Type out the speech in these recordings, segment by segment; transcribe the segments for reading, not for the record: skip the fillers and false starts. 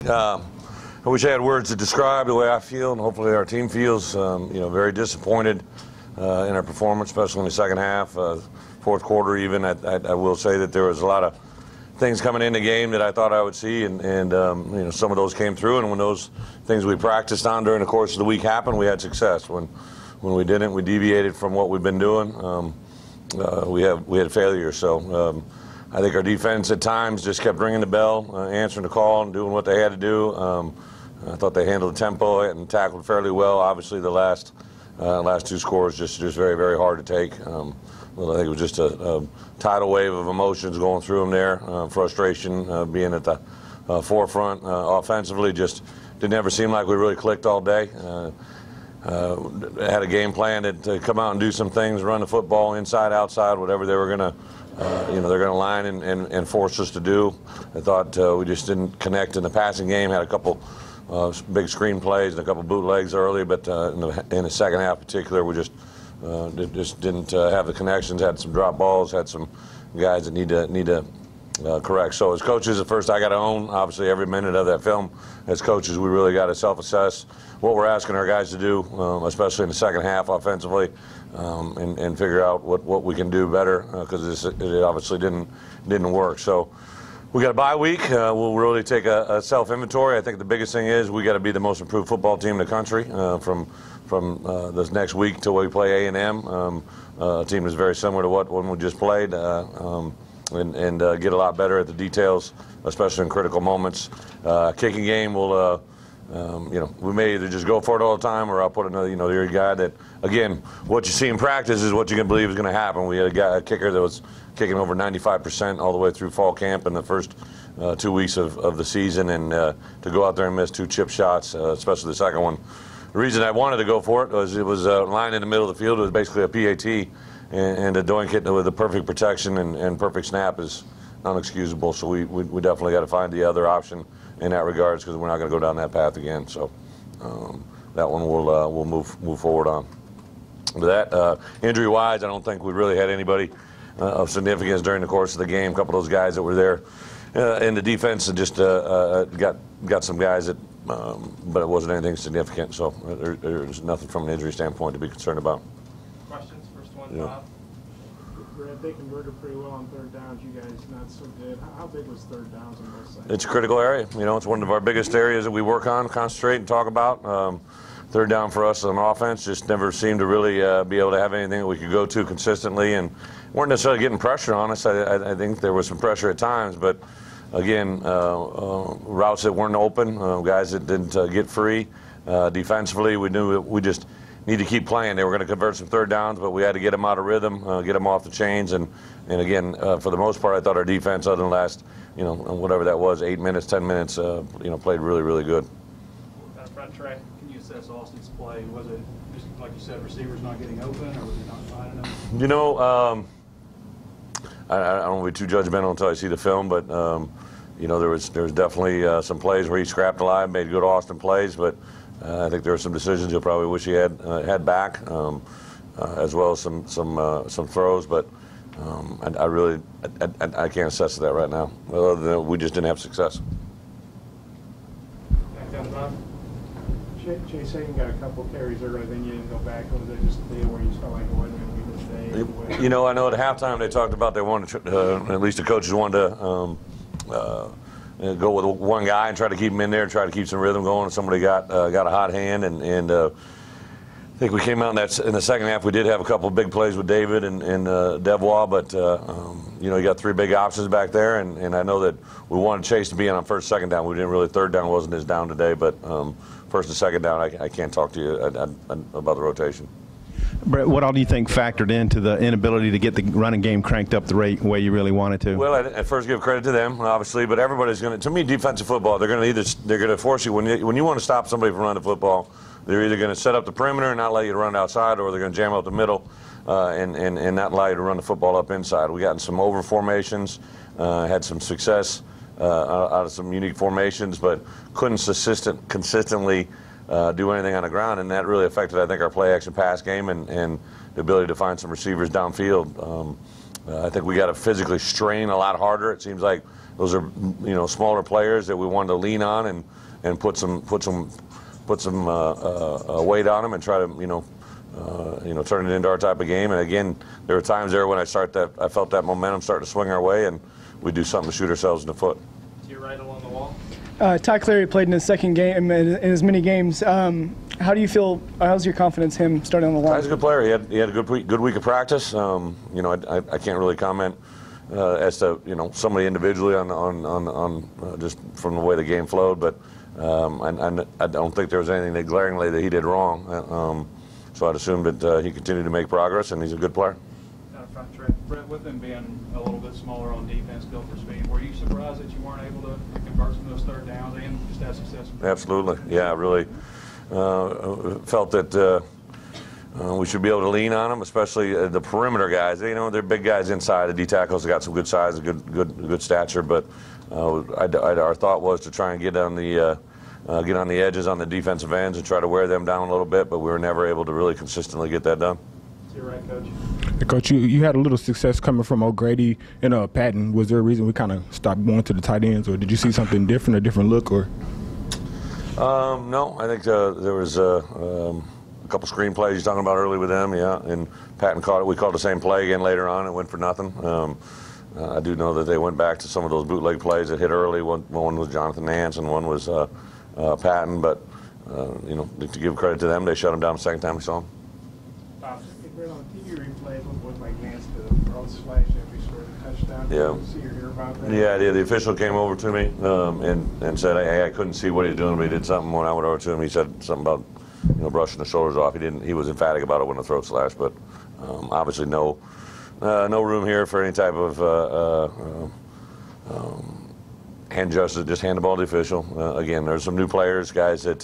I wish I had words to describe the way I feel, and hopefully our team feels. Very disappointed in our performance, especially in the second half, fourth quarter even. I will say that there was a lot of things coming in the game that I thought I would see, and some of those came through. And when those things we practiced on during the course of the week happened, we had success. When we didn't, we deviated from what we've been doing. We had failure. So I think our defense at times just kept ringing the bell, answering the call, and doing what they had to do. I thought they handled the tempo and tackled fairly well. Obviously, the last two scores just very, very hard to take. Well, I think it was just a tidal wave of emotions going through them there. Frustration being at the forefront. Offensively, just didn't ever seem like we really clicked all day. Had a game plan to come out and do some things, run the football inside, outside, whatever they were going to, they're going to line and force us to do. I thought we just didn't connect in the passing game. Had a couple big screen plays and a couple bootlegs early, but in the second half in particular, we just didn't have the connections. Had some drop balls, had some guys that need to correct. So as coaches, at first I got to own obviously every minute of that film. As coaches, we really got to self-assess what we're asking our guys to do, especially in the second half offensively, and figure out what we can do better, because it obviously didn't work. So we got a bye week. We'll really take a self-inventory. I think the biggest thing is we got to be the most improved football team in the country from this next week till we play A&M. A team that's very similar to one we just played, and get a lot better at the details, especially in critical moments. Kicking game will. We may either just go for it all the time, or I'll put another, the guy that, again, what you see in practice is what you can believe is going to happen. We had a kicker that was kicking over 95% all the way through fall camp in the first 2 weeks of the season, and to go out there and miss 2 chip shots, especially the second one. The reason I wanted to go for it was a line in the middle of the field. It was basically a PAT, and to doink it with the perfect protection and perfect snap is unexcusable. So we definitely got to find the other option in that regards, because we're not going to go down that path again. So that one we'll move forward on. With that, injury-wise, I don't think we really had anybody of significance during the course of the game. A couple of those guys that were there in the defense and just got some guys that, but it wasn't anything significant. So there's nothing from an injury standpoint to be concerned about. Questions? First one, yeah. Bob. Brett, they converted pretty well on third downs. You guys not so good. How big was third downs on both sides? It's a critical area. It's one of our biggest areas that we work on, concentrate, and talk about. Third down for us on offense just never seemed to really be able to have anything that we could go to consistently, and weren't necessarily getting pressure on us. I think there was some pressure at times, but again, routes that weren't open, guys that didn't get free. Defensively, we knew we just need to keep playing. They were going to convert some third downs, but we had to get them out of rhythm, get them off the chains, and again, for the most part, I thought our defense, other than the last, whatever that was, 8 minutes, 10 minutes, played really, really good. Front Trey. Can you assess Austin's play? Was it just like you said, receivers not getting open, or was he not finding them? I don't want to be too judgmental until I see the film, but there was definitely some plays where he scrapped alive, made good Austin plays, but I think there were some decisions he'll probably wish he had back, as well as some throws, but I can't assess that right now. Other than we just didn't have success. Back down to Bob. Chase Hagan got a couple carries early, then you didn't go back. Was it just a deal where you felt like it wasn't going to be this day? I know at halftime they talked about they wanted to, at least the coaches wanted to go with one guy and try to keep him in there and try to keep some rhythm going. Somebody got a hot hand, and I think we came out in the second half. We did have a couple of big plays with David and Devois, but you got 3 big options back there, and I know that we wanted Chase to be on first, second down. We didn't really. Third down wasn't his down today, but first and second down, I can't talk to you about the rotation. Brett, what all do you think factored into the inability to get the running game cranked up the way you really wanted to? Well, I first give credit to them, obviously, but everybody's going to. To me, defensive football, they're going to force you when you want to stop somebody from running the football. They're either going to set up the perimeter and not let you run outside, or they're going to jam up the middle and not allow you to run the football up inside. We got in some over formations, had some success out of some unique formations, but couldn't consistently do anything on the ground, and that really affected, I think, our play action pass game and the ability to find some receivers downfield. I think we got to physically strain a lot harder. It seems like smaller players that we wanted to lean on and put some weight on them and try to turn it into our type of game. And again, there were times there when I felt that momentum start to swing our way, and we do something to shoot ourselves in the foot. To your right along the wall. Ty Cleary played in his second game in as many games. How do you feel? How's your confidence him starting on the line? Ty's a good player. He had a good week of practice. I can't really comment as to somebody individually on just from the way the game flowed, but I don't think there was anything that glaringly that he did wrong. So I'd assume that he continued to make progress, and he's a good player. Front Trey. Bret, with them being a little bit smaller on defense, built for speed, were you surprised that you weren't able to convert some of those third downs and just have success? Absolutely. Yeah, I really felt that we should be able to lean on them, especially the perimeter guys. They're big guys inside. The D tackles have got some good size, good stature, but our thought was to try and get on the edges on the defensive ends and try to wear them down a little bit, but we were never able to really consistently get that done. To your right, Coach. Coach, you had a little success coming from O'Grady and Patton. Was there a reason we kind of stopped going to the tight ends, or did you see something different, a different look, or? No, I think there was a couple screen plays you're talking about early with them, yeah, and Patton caught it. We called the same play again later on. It went for nothing. I do know that they went back to some of those bootleg plays that hit early. One was Jonathan Nance and one was Patton, but to give credit to them, they shut him down the second time we saw him. Brett, on TV replays, what looked like Nance to throw slash every sort of touchdown. Yeah. Did you see or hear about that? Yeah, the official came over to me and said, hey, I couldn't see what he was doing, but he did something when I went over to him. He said something about brushing the shoulders off. He was emphatic about it when the throat slash, but obviously no room here for any type of hand justice. Just hand the ball to the official. Again, there's some new players, guys that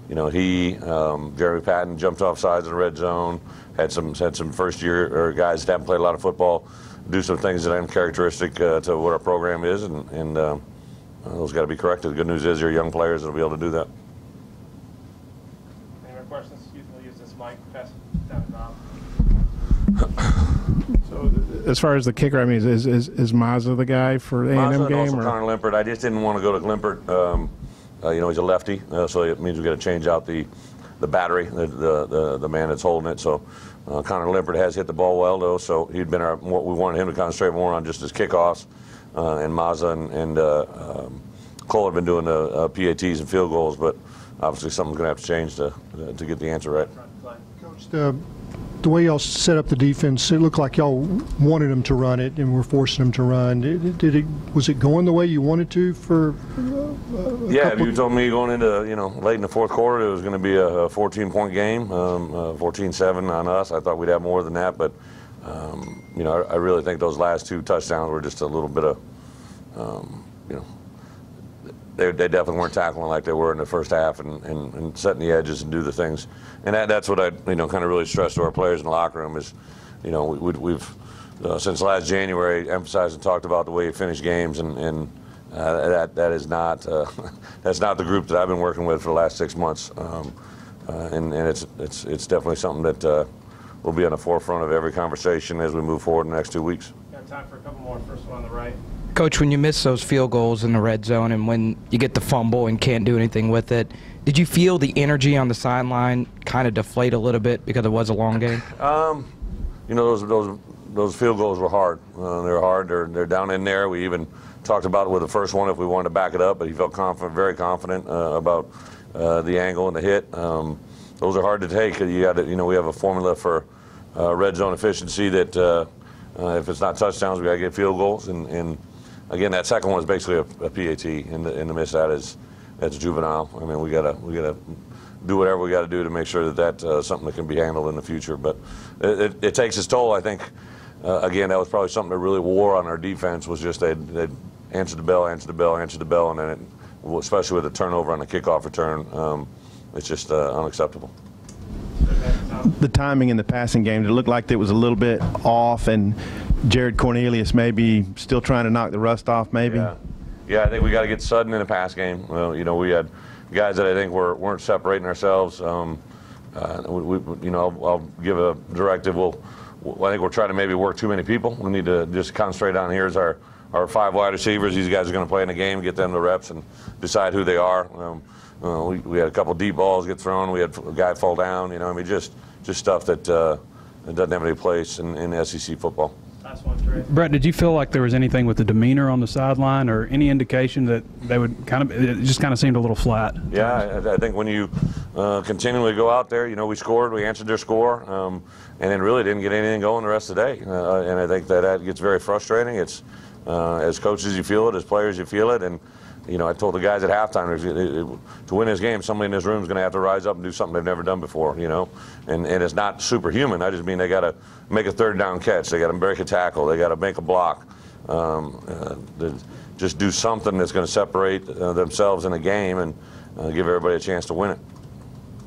Jeremy Patton jumped off sides in the red zone. Had some first year guys that haven't played a lot of football do some things that aren't characteristic to what our program is, and those got to be corrected. The good news is you're young players that'll be able to do that. Any more questions? We'll use this mic. Pass it down to Bob. So as far as the kicker, I mean, is Mazza the guy for the A&M game? Also Connor Limpert. I just didn't want to go to Limpert. He's a lefty, so it means we got to change out the battery, the man that's holding it. So Connor Limpert has hit the ball well, though, so he'd been what we wanted him to concentrate more on, just his kickoffs. And Mazza and Cole have been doing the PATs and field goals, but obviously something's going to have to change to get the answer right. Coach, the way y'all set up the defense, it looked like y'all wanted them to run it and were forcing them to run. Was it going the way you wanted to for Yeah, if you told me going into, late in the fourth quarter it was going to be a 14-point game, 14-7 on us, I thought we'd have more than that, but, I really think those last two touchdowns were just a little bit of, they definitely weren't tackling like they were in the first half and setting the edges and do the things. And that's what I, kind of really stressed to our players in the locker room is, we've since last January emphasized and talked about the way you finish games, and that is not that's not the group that I've been working with for the last 6 months. And it's definitely something that will be on the forefront of every conversation as we move forward in the next 2 weeks. Got time for a couple more. First one on the right. Coach, when you miss those field goals in the red zone and when you get the fumble and can't do anything with it, did you feel the energy on the sideline kind of deflate a little bit because it was a long game? Those field goals were hard. They're hard. They're down in there. We even talked about it with the first one if we wanted to back it up, but he felt confident, very confident about the angle and the hit. Those are hard to take. We have a formula for red zone efficiency that if it's not touchdowns, we got to get field goals. And again, that second one is basically a PAT, and the miss that's juvenile. I mean, we gotta do whatever we got to do to make sure that that's something that can be handled in the future. But it takes its toll. I think again, that was probably something that really wore on our defense, was just they'd answer the bell, and then especially with the turnover on the kickoff return, it's just unacceptable. The timing in the passing game, it looked like it was a little bit off, and Jared Cornelius maybe still trying to knock the rust off, maybe. Yeah, I think we got to get Sudden in the pass game. We had guys that I think weren't separating ourselves. I'll give a directive. I think we're trying to maybe work too many people. We need to just concentrate on here's our our 5 wide receivers. These guys are going to play in the game, get them the reps, and decide who they are. We had a couple deep balls get thrown. We had a guy fall down. You know, I mean, just stuff that doesn't have any place in SEC football. Last one, Trey. Bret, did you feel like there was anything with the demeanor on the sideline, or any indication that they would it just kind of seemed a little flat? Yeah, I think when you continually go out there, you know, we scored, we answered their score, and then really didn't get anything going the rest of the day. And I think that gets very frustrating. It's as coaches you feel it, as players you feel it, and you know, I told the guys at halftime, to win this game, somebody in this room is going to have to rise up and do something they've never done before, you know. And it's not superhuman. I just mean they got to make a 3rd down catch. They got to break a tackle. They got to make a block. Just do something that's going to separate themselves in a game and give everybody a chance to win it.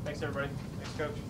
Thanks, everybody. Thanks, Coach.